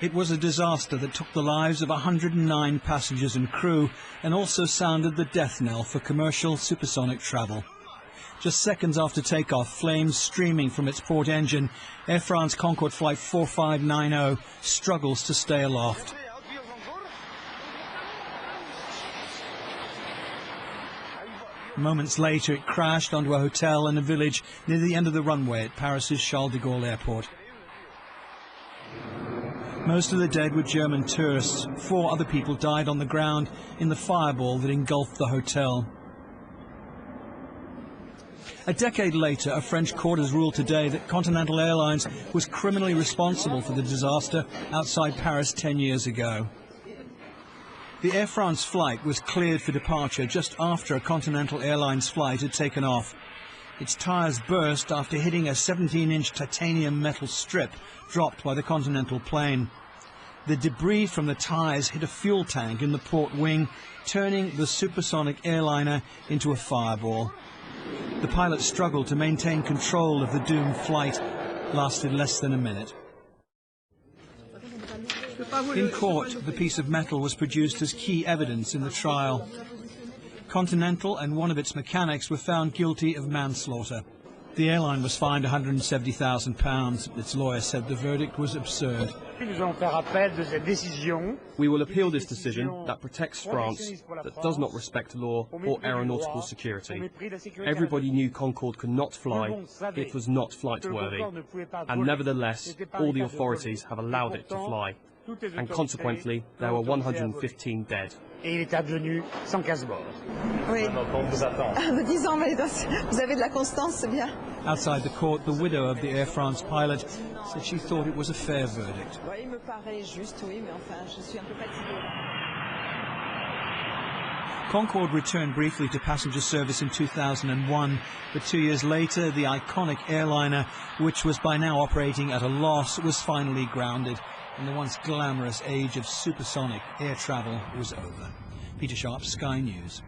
It was a disaster that took the lives of 109 passengers and crew and also sounded the death knell for commercial supersonic travel. Just seconds after takeoff, flames streaming from its port engine, Air France Concorde flight 4590 struggles to stay aloft. Moments later, it crashed onto a hotel in a village near the end of the runway at Paris's Charles de Gaulle airport. Most of the dead were German tourists. 4 other people died on the ground in the fireball that engulfed the hotel. A decade later, a French court has ruled today that Continental Airlines was criminally responsible for the disaster outside Paris 10 years ago. The Air France flight was cleared for departure just after a Continental Airlines flight had taken off. Its tyres burst after hitting a 17-inch titanium metal strip dropped by the Continental plane. The debris from the tyres hit a fuel tank in the port wing, turning the supersonic airliner into a fireball. The pilot struggled to maintain control of the doomed flight. Lasted less than a minute. In court, the piece of metal was produced as key evidence in the trial. Continental and one of its mechanics were found guilty of manslaughter. The airline was fined £170,000. Its lawyer said the verdict was absurd. We will appeal this decision that protects France, that does not respect law or aeronautical security. Everybody knew Concorde could not fly, it was not flight-worthy, and nevertheless, all the authorities have allowed it to fly. And consequently, there were 115 dead. Oui. 10 ans, vous avez de la constance, c'est bien. Outside the court, the widow of the Air France pilot said she thought it was a fair verdict. Il me paraît juste, oui, mais enfin, je suis un peu fatiguée. Concorde returned briefly to passenger service in 2001, but 2 years later, the iconic airliner, which was by now operating at a loss, was finally grounded, and the once glamorous age of supersonic air travel was over. Peter Sharp, Sky News.